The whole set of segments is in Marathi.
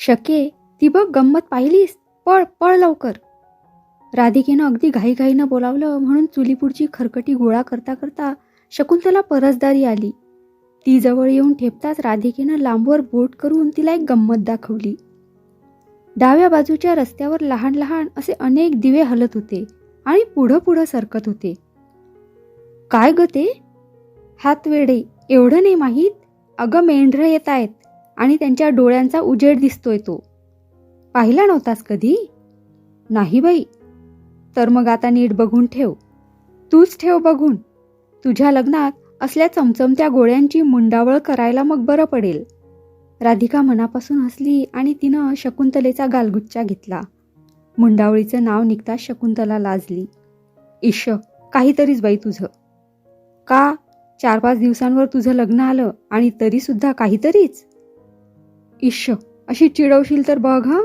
शके, ती बघ गंमत पाहिलीस? पळ पळ लवकर. राधिकेनं अगदी घाईघाईनं बोलावलं म्हणून चुलीपुढची खरकटी गोळा करता करता शकुंतला परसदारी आली. ती जवळ येऊन ठेपताच राधिकेनं लांबवर बोट करून तिला एक गंमत दाखवली. डाव्या बाजूच्या रस्त्यावर लहान लहान असे अनेक दिवे हलत होते आणि पुढं पुढं सरकत होते. काय ग ते? हातवेडे, एवढं नाही माहीत? अगं मेंढरं येत आहेत आणि त्यांच्या डोळ्यांचा उजेड दिसतोय तो. पाहिला नव्हतास कधी? नाही बाई. तर मग आता नीट बघून ठेव. तूच ठेव बघून. तुझ्या लग्नात असल्या चमचमत्या गोळ्यांची मुंडावळ करायला मग बरं पडेल. राधिका मनापासून हसली आणि तिनं शकुंतलेचा गालगुच्चा घेतला. मुंडावळीचं नाव निघताच शकुंतला लाजली. इश्श, काहीतरीच बाई तुझं. का? 4-5 दिवसांवर तुझं लग्न आलं आणि तरी सुद्धा काहीतरीच? इश्श, अशी चिडवशील तर बघ हं.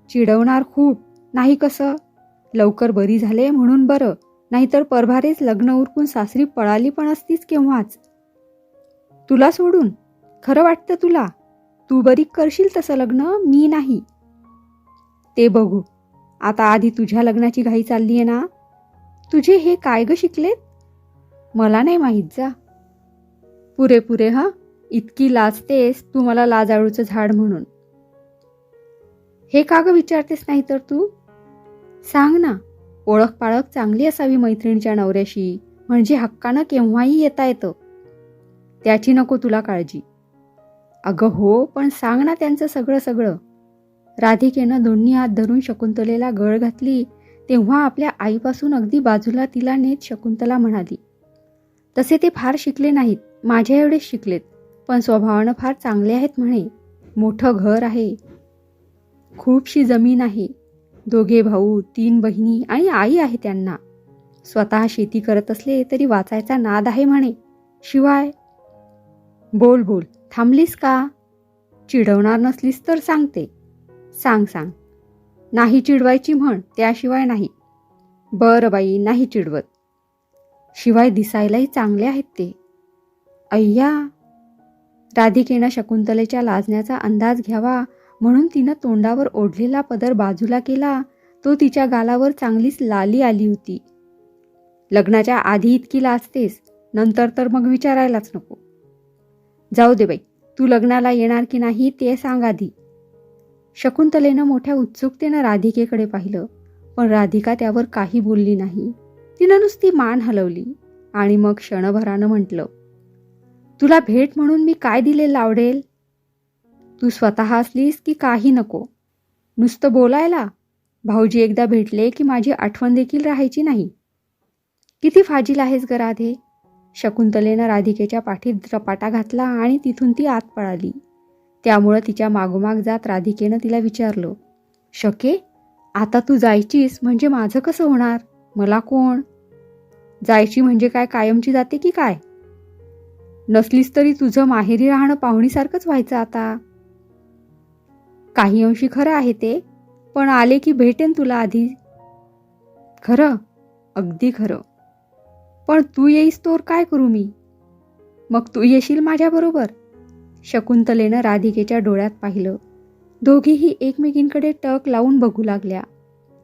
चिडवणार खूप. नाही कसं? लवकर बरी झाले म्हणून बरं, नाहीतर परभारेच लग्न उरकून सासरी पळाली पण असतीस केव्हाच. तुला सोडून? खरं वाटतं तुला? तू बरी करशील तसं लग्न, मी नाही. ते बघू. आता आधी तुझ्या लग्नाची घाई चालली आहे ना? तुझे हे काय ग शिकलेत? मला नाही माहीत जा. पुरे हं. इतकी लाजतेस तू मला लाजाळूचं झाड म्हणून. हे का ग विचारतेस नाही तर तू? सांग ना. ओळख पाळख चांगली असावी मैत्रिणीच्या नवऱ्याशी, म्हणजे हक्कानं केव्हाही येता येतं. त्याची नको तुला काळजी. अगं हो, पण सांग ना त्यांचं सगळं सगळं. राधिकेनं दोन्ही हात धरून शकुंतलेला गळ घातली तेव्हा आपल्या आईपासून अगदी बाजूला तिला नेत शकुंतला म्हणाली, तसे ते फार शिकले नाहीत, माझ्या एवढेच शिकलेत, पण स्वभावानं फार चांगले आहेत म्हणे. मोठं घर आहे, खूपशी जमीन आहे, 2 भाऊ 3 बहिणी आणि आई आहे त्यांना. स्वतः शेती करत असले तरी वाचायचा नाद आहे म्हणे. शिवाय बोल बोल, थांबलीस का? चिडवणार नसलीस तर सांगते. सांग. नाही चिडवायची म्हण, त्याशिवाय नाही. बरं बाई, नाही चिडवत. शिवाय दिसायलाही चांगले आहेत ते. अय्या. राधिकेनं शकुंतलेच्या लाजण्याचा अंदाज घ्यावा म्हणून तिनं तोंडावर ओढलेला पदर बाजूला केला. तो तिच्या गालावर चांगलीच लाली आली होती. लग्नाच्या आधी इतकी लाजतेस, नंतर तर मग विचारायलाच नको. जाऊ दे बाई, तू लग्नाला येणार की नाही ते सांग आधी. शकुंतलेनं मोठ्या उत्सुकतेनं राधिकेकडे पाहिलं, पण राधिका त्यावर काही बोलली नाही. तिनं नुसती मान हलवली आणि मग क्षणभरानं म्हटलं, तुला भेट म्हणून मी काय दिलेलं आवडेल? तू स्वतः असलीस की काही नको, नुसतं बोलायला. भाऊजी एकदा भेटले की माझी आठवण देखील राहायची नाही. किती फाजील आहेस ग राधे. शकुंतलेनं राधिकेच्या पाठीत रपाटा घातला आणि तिथून ती आत पळाली. त्यामुळं तिच्या मागोमाग जात राधिकेनं तिला विचारलं, शके, आता तू जायचीस म्हणजे माझं कसं होणार? मला कोण? जायची म्हणजे काय कायमची जाते की काय? नसलीस तरी तुझं माहेरी राहणं पाहुणीसारखंच व्हायचं आता. काही अंशी खरं आहे ते, पण आले की भेटेन तुला आधी. खरं? अगदी खरं. पण तू येईस तोवर काय करू मी? मग तू येशील माझ्याबरोबर? शकुंतलेनं राधिकेच्या डोळ्यात पाहिलं. दोघीही एकमेकींकडे टक लावून बघू लागल्या.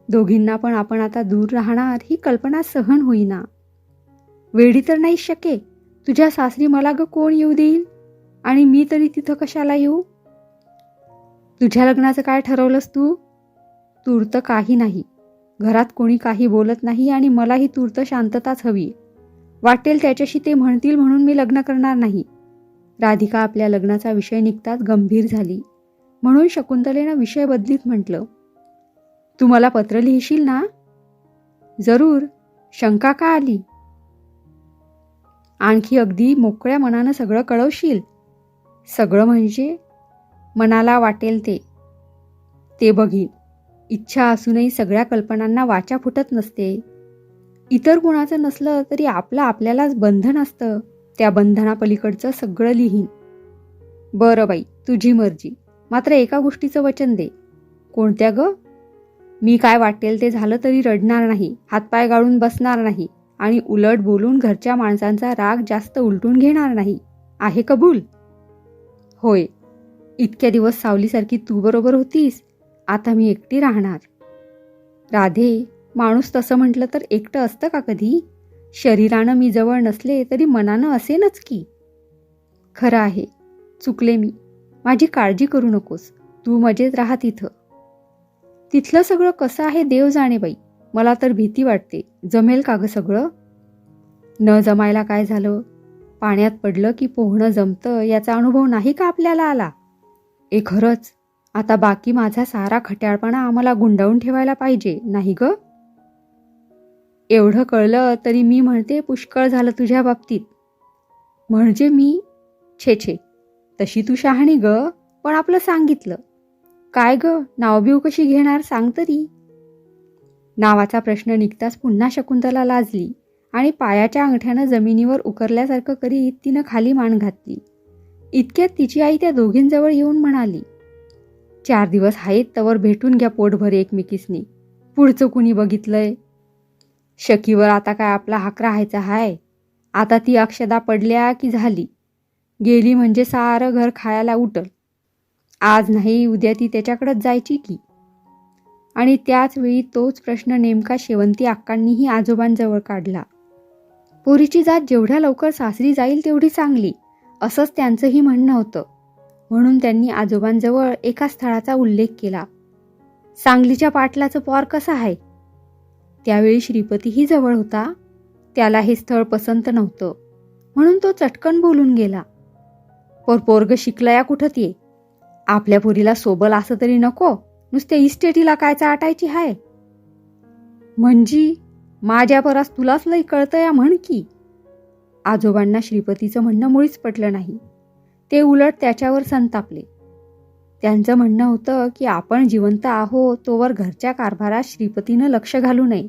दोघींना पण आपण आता दूर राहणार ही कल्पना सहन होईना. वेडी तर नाही शके, तुझ्या सासरी मला ग कोण येऊ देईल? आणि मी तरी तिथं कशाला येऊ? तुझ्या लग्नाचं काय ठरवलंस तू? तूर्त काही नाही. घरात कोणी काही बोलत नाही आणि मलाही तूर्त शांतताच हवी. वाटेल त्याच्याशी ते म्हणतील म्हणून मी लग्न करणार नाही. राधिका आपल्या लग्नाचा विषय निघताच गंभीर झाली, म्हणून शकुंतलेनं विषय बदलीत म्हटलं, तू मला पत्र लिहिशील ना? जरूर. शंका का आली? आणखी अगदी मोकळ्या मनानं सगळं कळवशील? सगळं म्हणजे मनाला वाटेल ते बघीन. इच्छा असूनही सगळ्या कल्पनांना वाचा फुटत नसते. इतर कुणाचं नसलं तरी आपलं आपल्यालाच बंधन असतं. त्या बंधनापलीकडचं सगळं लिहीन. बरं बाई, तुझी मर्जी. मात्र एका गोष्टीचं वचन दे. कोणत्या ग? मी काय वाटेल ते झालं तरी रडणार नाही, हातपाय गाळून बसणार नाही आणि उलट बोलून घरच्या माणसांचा राग जास्त उलटून घेणार नाही. आहे कबूल? होय. इतक्या दिवस सावलीसारखी तू बरोबर होतीस, आता मी एकटी राहणार. राधे, माणूस तसं म्हटलं तर एकटं असतं का कधी? शरीरानं मी जवळ नसले तरी मनानं असेनच की. खरं आहे, चुकले मी. माझी काळजी करू नकोस. तू मजेत राहा तिथं. तिथलं सगळं कसं आहे देव जाणे बाई. मला तर भीती वाटते. जमेल का गं सगळं? न जमायला काय झालं? पाण्यात पडलं की पोहणं जमतं याचा अनुभव नाही का आपल्याला आला? खरंच, आता बाकी माझा सारा खट्याळपणा आम्हाला गुंडाळून ठेवायला पाहिजे नाही ग? एवढं कळलं तरी मी म्हणते पुष्कळ झालं तुझ्या बाबतीत. म्हणजे मी छे, तशी तू शहाणी ग, पण आपलं सांगितलं. काय ग, नावबिव कशी घेणार सांग तरी. नावाचा प्रश्न निघताच पुन्हा शकुंतला लाजली आणि पायाच्या अंगठ्यानं जमिनीवर उकरल्यासारखं करीत तिनं खाली मान घातली. इतक्यात तिची आई त्या दोघींजवळ येऊन म्हणाली, 4 दिवस आहेत तवर भेटून घ्या पोटभर एकमेकीसनी. पुढचं कुणी बघितलंय? शकीवर आता काय आपला हाक राहायचा हाय? आता ती अक्षदा पडल्या की झाली. गेली म्हणजे सारं घर खायला उठल. आज नाही उद्या ती त्याच्याकडेच जायची की. आणि त्याच वेळी तोच प्रश्न नेमका शेवंती अक्कांनीही आजोबांजवळ काढला. पोरीची जात जेवढ्या लवकर सासरी जाईल तेवढी चांगली, असंच त्यांचंही म्हणणं होतं. म्हणून त्यांनी आजोबांजवळ एका स्थळाचा उल्लेख केला. सांगलीच्या पाटलाचं पोर कसं आहे? त्यावेळी श्रीपतीही जवळ होता. त्याला हे स्थळ पसंत नव्हतं म्हणून तो चटकन बोलून गेला. पोरग शिकलया कुठं ते? आपल्या पोरीला सोबल असं तरी नको, नुसत्या इस्टेटीला काय चाटायची हाय? म्हणजे माझ्या परास तुलाच लई कळतंया म्हण की. आजोबांना श्रीपतीचं म्हणणं मुळीच पटलं नाही. ते उलट त्याच्यावर संतापले. त्यांचं म्हणणं होतं की आपण जिवंत आहोत तोवर घरच्या कारभारात श्रीपतीनं लक्ष घालू नये.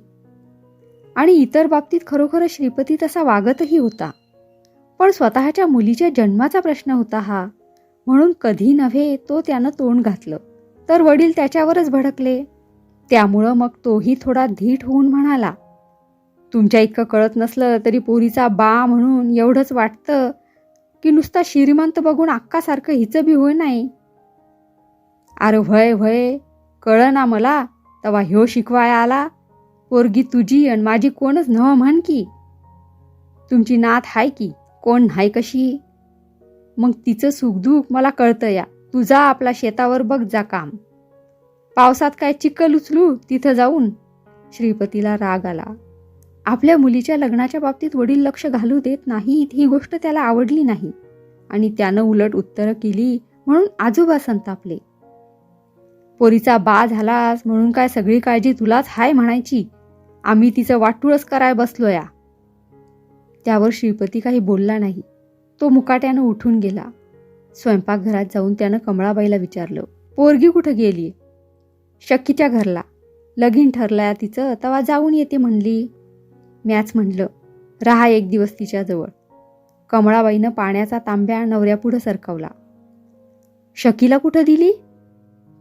आणि इतर बाबतीत खरोखर श्रीपती तसा वागतही होता. पण स्वतःच्या मुलीच्या जन्माचा प्रश्न होता हा, म्हणून कधी नव्हे तो त्यानं तोंड घातलं तर वडील त्याच्यावरच भडकले. त्यामुळं मग तोही थोडा धीट होऊन म्हणाला, तुमच्या इतकं कळत नसलं तरी पोरीचा बा म्हणून एवढंच वाटतं की नुसता श्रीमंत बघून अक्कासारखं हिचं बी होय नाही. अरे व्हय कळं ना मला, तवा ह्यो शिकवाय आला. पोरगी तुझी आणि माझी कोणच नव्ह म्हण की. तुमची नात हाय की, कोण नाही कशी. मग तिचं सुखदुःख मला कळतं या. तुझा आपला शेतावर बघ जा काम. पावसात काय चिखल उचलू तिथं जाऊन. श्रीपतीला राग आला. आपल्या मुलीच्या लग्नाच्या बाबतीत वडील लक्ष घालू देत नाहीत ही गोष्ट त्याला आवडली नाही आणि त्यानं उलट उत्तरं केली म्हणून आजोबा संतापले. पोरीचा बा झालास म्हणून काय सगळी काळजी तुलाच हाय म्हणायची? आम्ही तिचं वाटूळच कराय बसलोया. त्यावर श्रीपती काही बोलला नाही. तो मुकाट्यानं उठून गेला. स्वयंपाकघरात जाऊन त्यानं कमळाबाईला विचारलं, पोरगी कुठं गेली? शक्कीच्या घरला. लगीन ठरलंय तिचं, तवा जाऊन येते म्हणली. म्याच म्हणलं, राहा 1 दिवस तिच्याजवळ. कमळाबाईनं पाण्याचा तांब्या नवऱ्यापुढं सरकवला. शकीला कुठं दिली?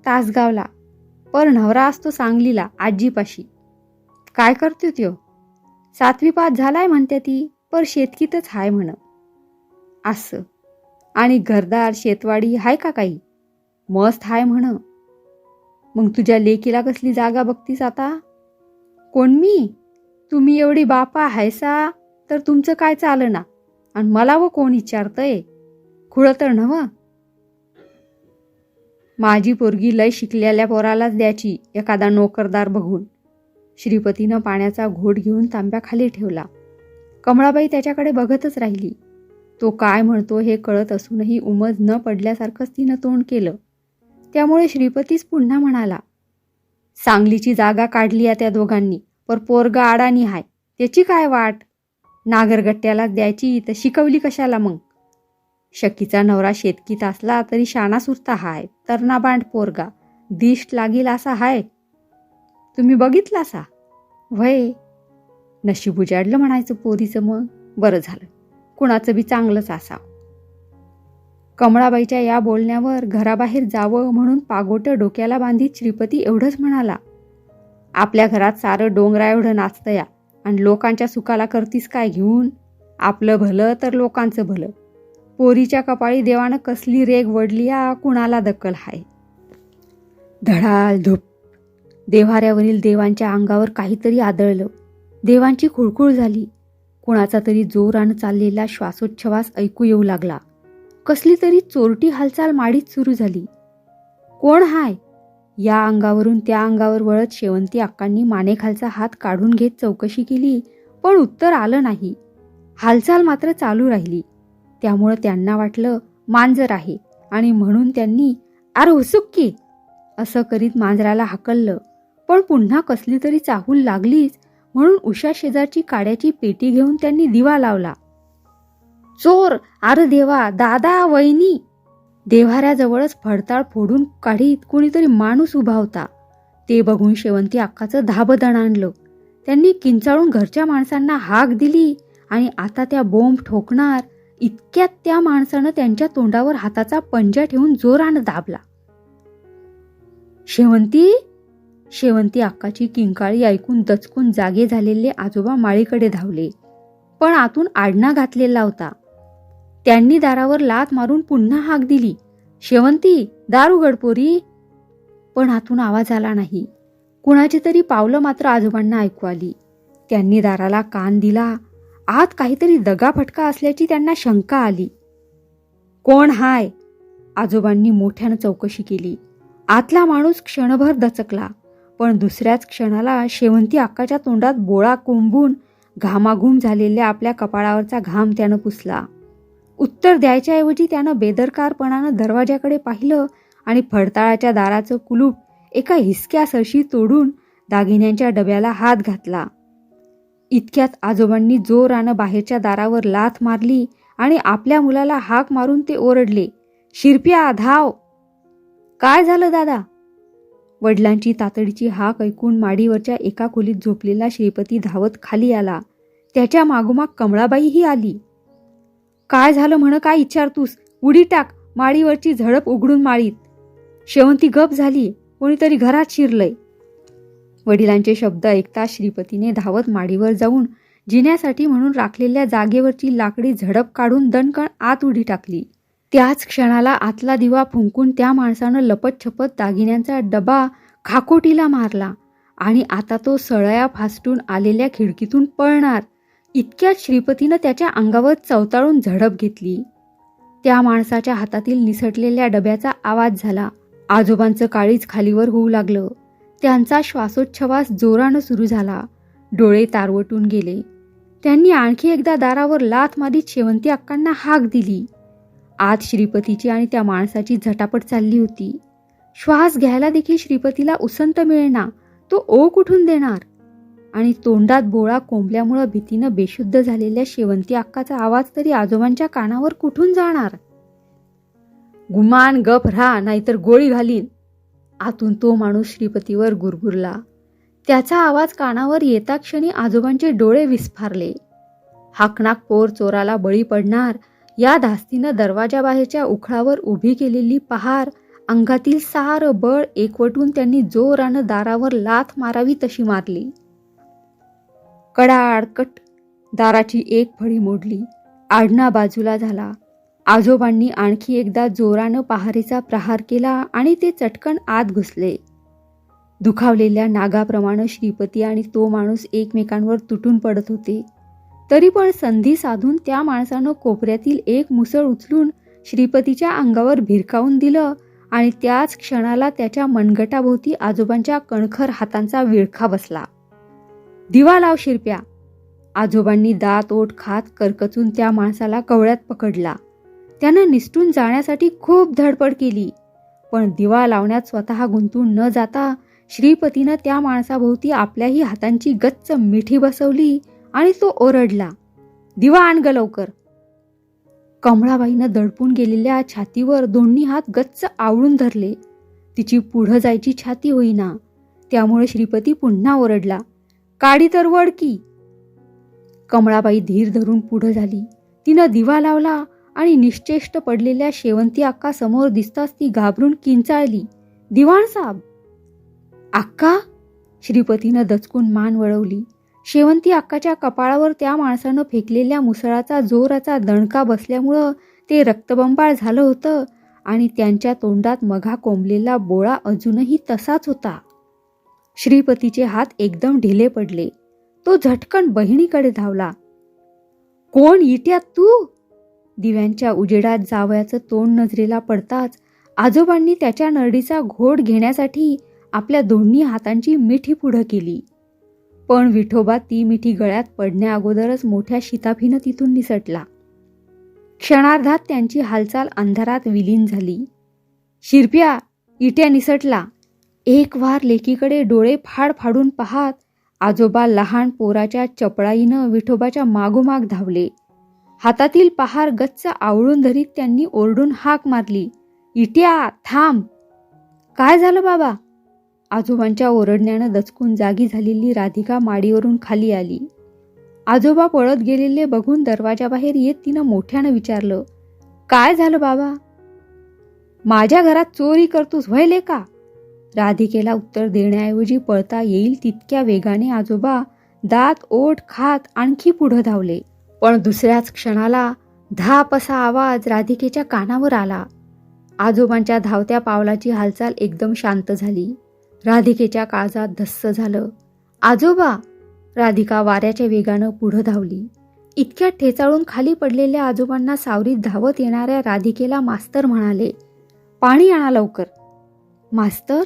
तासगावला. पर नवरा असतो सांगलीला आजीपाशी. काय करते त्यो? 7वी पास झालाय म्हणते ती, पर शेतकीतच हाय म्हण. असं. आणि घरदार शेतवाडी हाय का काही? मस्त हाय म्हण. मग तुझ्या लेकीला कसली जागा बघतीस आता? कोण मी? तुम्ही एवढी बापा हायसा तर तुमचं काय चालना, आणि मला व कोण विचारतंय? खुळं तर नव्ह. माझी पोरगी लय शिकलेल्या पोरालाच द्यायची, एखादा नोकरदार बघून. श्रीपतीनं पाण्याचा घोट घेऊन तांब्या खाली ठेवला. कमळाबाई त्याच्याकडे बघतच राहिली. तो काय म्हणतो हे कळत असूनही उमज न पडल्यासारखंच तिनं तोंड केलं. त्यामुळे श्रीपतीच पुन्हा म्हणाला, सांगलीची जागा काढली आहे त्या दोघांनी, पर पोरगा आडानी हाय, त्याची काय वाट? नागरगट्ट्यालाच द्यायची तर शिकवली कशाला मग? शकीचा नवरा शेतकीत असला तरी शाणा सुरता हाय, तरणाबांड पोरगा, दिष्ट लागील असा हाय. तुम्ही बघितलासा? व्हय. नशीब उजाडलं म्हणायचं पोरीचं. मग बरं झालं, कुणाचं बी चांगलंच असावं. कमळाबाईच्या या बोलण्यावर घराबाहेर जावं म्हणून पागोटं डोक्याला बांधित श्रीपती एवढंच म्हणाला, आपल्या घरात सारं डोंगरा एवढं नाचतं या, आणि लोकांच्या सुखाला करतीस काय घेऊन? आपलं भलं तर लोकांचं भलं. पोरीच्या कपाळी देवानं कसली रेग वडली आ, कुणाला दक्कल हाय. धडाल धूप. देव्हाऱ्यावरील देवांच्या अंगावर काहीतरी आदळलं. देवांची खुळखुळ झाली. कुणाचा तरी जोरानं चाललेला श्वासोच्छवास ऐकू येऊ लागला. कसली तरी चोरटी हालचाल माडीत सुरू झाली. कोण हाय? या अंगावरून त्या अंगावर वळत शेवंती अक्कांनी मानेखालचा हात काढून घेत चौकशी केली, पण उत्तर आलं नाही. हालचाल मात्र चालू राहिली. त्यामुळं त्यांना वाटलं मांजर आहे आणि म्हणून त्यांनी अरे हुसुक्की असं करीत मांजराला हाकललं. पण पुन्हा कसली तरी चाहूल लागलीच म्हणून उषा शेजारची काड्याची पेटी घेऊन त्यांनी दिवा लावला. चोर! अरे देवा, दादा, वहिनी! देव्हाऱ्याजवळच फडताळ फोडून काढीत कुणीतरी माणूस उभा होता. ते बघून शेवंती अक्काचं धाबदण आणलं. त्यांनी किंचाळून घरच्या माणसांना हाक दिली आणि आता त्या बोंब ठोकणार इतक्यात त्या माणसानं त्यांच्या तोंडावर हाताचा पंजा ठेवून जोरानं दाबला. शेवंती! शेवंती अक्काची किंकाळी ऐकून दचकून जागे झालेले आजोबा माळीकडे धावले, पण आतून आडना घातलेला होता. त्यांनी दारावर लाथ मारून पुन्हा हाक दिली, शेवंती, दार उघड पोरी. पण आतून आवाज आला नाही. कुणाची तरी पावलं मात्र आजोबांना ऐकू आली. त्यांनी दाराला कान दिला. आत काहीतरी दगाफटका असल्याची त्यांना शंका आली. कोण हाय? आजोबांनी मोठ्यानं चौकशी केली. आतला माणूस क्षणभर दचकला, पण दुसऱ्याच क्षणाला शेवंती अक्काच्या तोंडात बोळा कोंबून घामाघूम झालेल्या आपल्या कपाळावरचा घाम त्यानं पुसला. उत्तर द्यायच्याऐवजी त्यानं बेदरकारपणानं दरवाजाकडे पाहिलं आणि फडताळाच्या दाराचं कुलूप एका हिसक्यासरशी तोडून दागिन्यांच्या डब्याला हात घातला. इतक्यात आजोबांनी जोरानं बाहेरच्या दारावर लाथ मारली आणि आपल्या मुलाला हाक मारून ते ओरडले, शिरप्या, धाव! काय झालं दादा? वडिलांची तातडीची हाक ऐकून माडीवरच्या एका खोलीत झोपलेला श्रीपती धावत खाली आला. त्याच्या मागोमाग कमळाबाईही आली. काय झालं म्हण, काय विचारतूस? उडी टाक! माडीवरची झडप उघडून माळीत. शेवंती गप झाली. कोणीतरी घरात शिरलंय. वडिलांचे शब्द ऐकता श्रीपतीने धावत माडीवर जाऊन जिन्यासाठी म्हणून राखलेल्या जागेवरची लाकडी झडप काढून दणकण आत उडी टाकली. त्याच क्षणाला आतला दिवा फुंकून त्या माणसानं लपत-छपत दागिन्यांचा डबा खाकोटीला मारला आणि आता तो सळया फासटून आलेल्या खिडकीतून पळणार. इतक्यात श्रीपतीनं त्याच्या अंगावर चवताळून झडप घेतली. त्या माणसाच्या हातातील निसटलेल्या डब्याचा आवाज झाला. आजोबांचं काळीज खालीवर होऊ लागलं. त्यांचा श्वासोच्छवास जोरानं सुरू झाला. डोळे तारवटून गेले. त्यांनी आणखी एकदा दारावर लाथ मारीत शेवंती अक्कांना हाक दिली. आत श्रीपतीची आणि त्या माणसाची झटापट चालली होती. श्वास घ्यायला देखील श्रीपतीला उसंत मिळेना. तो ओ कुठून देणार? आणि तोंडात बोळा कोंबल्यामुळं भीतीनं बेशुद्ध झालेल्या शेवंती अक्काचा आवाज तरी आजोबांच्या कानावर कुठून जाणार? गुमान गप राहा, नाहीतर गोळी घालीन. आतून तो माणूस श्रीपतीवर गुरगुरला. त्याचा आवाज कानावर येता क्षणी आजोबांचे डोळे विस्फारले. हाकनाक पोर चोराला बळी पडणार या धास्तीनं दरवाजाबाहेरच्या उखळावर उभी केलेली पहार अंगातील सारं बळ एकवटून त्यांनी जोरानं दारावर लाथ मारावी तशी मारली. कडाडकट दाराची एक फळी मोडली. आडना बाजूला झाला. आजोबांनी आणखी एकदा जोरानं पहारेचा प्रहार केला आणि ते चटकन आत घुसले. दुखावलेल्या नागाप्रमाणे श्रीपती आणि तो माणूस एकमेकांवर तुटून पडत होते. तरी पण संधी साधून त्या माणसानं कोपऱ्यातील एक मुसळ उचलून श्रीपतीच्या अंगावर भिरकावून दिलं आणि त्याच क्षणाला त्याच्या मनगटाभोवती आजोबांच्या कणखर हातांचा विळखा बसला. दिवा लाव शिरप्या! आजोबांनी दात ओठ खात करकचून त्या माणसाला कवळ्यात पकडला. त्यानं निसटून जाण्यासाठी खूप धडपड केली, पण दिवा लावण्यात स्वतः गुंतून न जाता श्रीपतीनं त्या माणसाभोवती आपल्याही हातांची गच्च मिठी बसवली आणि तो ओरडला, दिवा आण ग लवकर! कमळाबाईनं दडपून गेलेल्या छातीवर दोन्ही हात गच्च आवळून धरले. तिची पुढं जायची छाती होईना. त्यामुळे श्रीपती पुन्हा ओरडला, काडी तर वड की! कमळाबाई धीर धरून पुढं झाली. तिनं दिवा लावला आणि निश्चेष्ट पडलेल्या शेवंती अक्का समोर दिसताच ती घाबरून किंचाळली, दिवाण साब! अक्का! श्रीपतीनं दचकून मान वळवली. शेवंती अक्काच्या कपाळावर त्या माणसानं फेकलेल्या मुसळाचा जोराचा दणका बसल्यामुळं ते रक्तबंबाळ झालं होतं आणि त्यांच्या तोंडात मघा कोंबलेला बोळा अजूनही तसाच होता. श्रीपतीचे हात एकदम ढिले पडले. तो झटकन बहिणीकडे धावला. कोण इट्या तू? दिव्यांच्या उजेडात जावयाचं तोंड नजरेला पडताच आजोबांनी त्याच्या नरडीचा घोट घेण्यासाठी आपल्या दोन्ही हातांची मिठी पुढं केली. पण विठोबा ती मिठी गळ्यात पडण्या अगोदरच मोठ्या शिताफीनं तिथून निसटला. क्षणार्धात त्यांची हालचाल अंधारात विलीन झाली. शिरप्या, इट्या निसटला. एक वार लेकीकडे डोळे फाड फाडून पाहात आजोबा लहान पोराच्या चपळाईनं विठोबाच्या मागोमाग धावले. हातातील पहार गच्च आवळून धरीत त्यांनी ओरडून हाक मारली, इट्या, थांब. काय झालं बाबा? आजोबांच्या ओरडण्यानं दचकून जागी झालेली राधिका माडीवरून खाली आली. आजोबा पळत गेलेले बघून दरवाजाबाहेर येत तिनं मोठ्यानं विचारलं, काय झालं बाबा? माझ्या घरात चोरी करतोस व्हयले का? राधिकेला उत्तर देण्याऐवजी पळता येईल तितक्या वेगाने आजोबा दात ओठ खात आणखी पुढं धावले. पण दुसऱ्याच क्षणाला धाप असा आवाज राधिकेच्या कानावर आला. आजोबांच्या धावत्या पावलाची हालचाल एकदम शांत झाली. राधिकेच्या काळजात धस्स झालं. आजोबा! राधिका वाऱ्याच्या वेगानं पुढं धावली. इतक्या ठेचाळून खाली पडलेल्या आजोबांना सावरीत धावत येणाऱ्या राधिकेला मास्तर म्हणाले, पाणी आणा लवकर. मास्तर?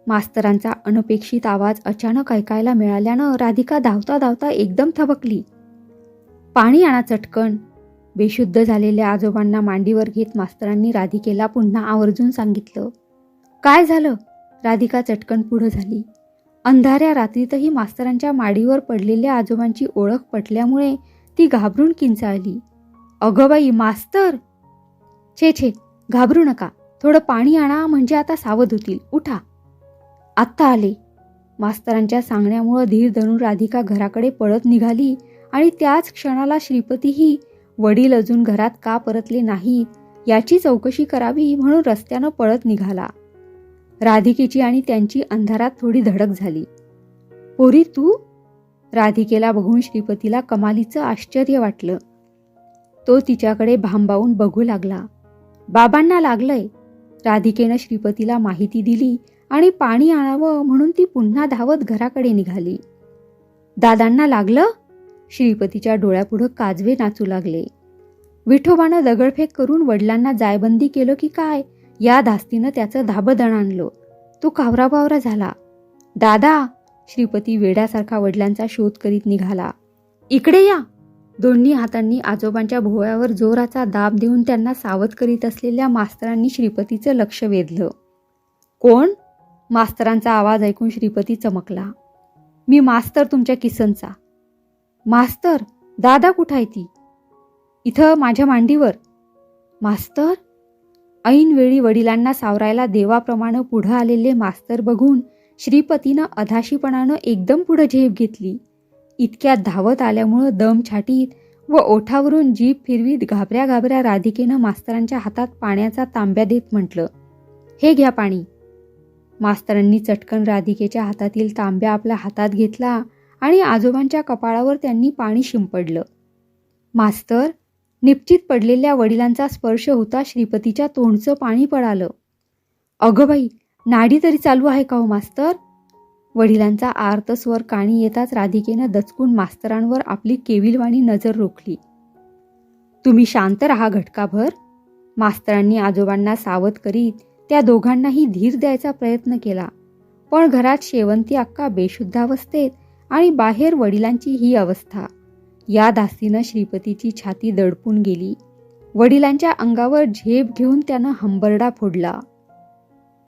मास्तरांचा अनपेक्षित आवाज अचानक ऐकायला मिळाल्यानं राधिका धावता धावता एकदम थबकली. पाणी आणा चटकन. बेशुद्ध झालेल्या आजोबांना मांडीवर घेत मास्तरांनी राधिकेला पुन्हा आवर्जून सांगितलं. काय झालं? राधिका चटकन पुढं झाली. अंधाऱ्या रात्रीतही मास्तरांच्या माडीवर पडलेल्या आजोबांची ओळख पटल्यामुळे ती घाबरून किंचाळली. अगं बाई, मास्तर! छे छे, घाबरू नका. थोडं पाणी आणा म्हणजे आता सावध होतील. उठा. आत्ता आले. मास्तरांच्या सांगण्यामुळं धीर धरून राधिका घराकडे पळत निघाली आणि त्याच क्षणाला श्रीपतीही वडील अजून घरात का परतले नाहीत याची चौकशी करावी म्हणून रस्त्यानं पळत निघाला. राधिकेची आणि त्यांची अंधारात थोडी धडक झाली. पोरी तू? राधिकेला बघून श्रीपतीला कमालीचं आश्चर्य वाटलं. तो तिच्याकडे भांबावून बघू लागला. बाबांना लागलंय. राधिकेनं श्रीपतीला माहिती दिली आणि पाणी आणावं म्हणून ती पुन्हा धावत घराकडे निघाली. दादांना लागलं? श्रीपतीच्या डोळ्यापुढं काजवे नाचू लागले. विठोबानं दगडफेक करून वडिलांना जायबंदी केलं की काय या धास्तीनं त्याचं धाबदण आणलं. तो कावराबावरा झाला. दादा! श्रीपती वेड्यासारखा वडिलांचा शोध करीत निघाला. इकडे या! दोन्ही हातांनी आजोबांच्या भोवयावर जोराचा दाब देऊन त्यांना सावध करीत असलेल्या मास्तरांनी श्रीपतीचं लक्ष वेधलं. कोण? मास्तरांचा आवाज ऐकून श्रीपती चमकला. मी मास्तर तुमच्या किसनचा. मास्तर? दादा कुठं आहे ती? इथं माझ्या मांडीवर. मास्तर? ऐनवेळी वडिलांना सावरायला देवाप्रमाणे पुढं आलेले मास्तर बघून श्रीपतीनं अधाशीपणानं एकदम पुढं झेप घेतली. इतक्यात धावत आल्यामुळं दम छाटीत व ओठावरून जीभ फिरवीत घाबऱ्या घाबऱ्या राधिकेनं मास्तरांच्या हातात पाण्याचा तांब्या देत म्हटलं, हे घ्या पाणी. मास्तरांनी चटकन राधिकेच्या हातातील तांब्या आपल्या हातात घेतला आणि आजोबांच्या कपाळावर त्यांनी पाणी शिंपडलं. मास्तर? निपचित पडलेल्या वडिलांचा स्पर्श होता श्रीपतीच्या तोंडचं पाणी पडालं. अगं बाई, नाडी तरी चालू आहे का हो मास्तर? वडिलांचा आर्त स्वर कानी येताच राधिकेनं दचकून मास्तरांवर आपली केविलवाणी नजर रोखली. तुम्ही शांत राहा घटकाभर. मास्तरांनी आजोबांना सावध करीत त्या दोघांनाही धीर द्यायचा प्रयत्न केला. पण घरात शेवंती अक्का बेशुद्धावस्थेत आणि बाहेर वडिलांची ही अवस्था. या धास्तीनं श्रीपतीची छाती दडपून गेली. वडिलांच्या अंगावर झेप घेऊन त्यानं हंबरडा फोडला.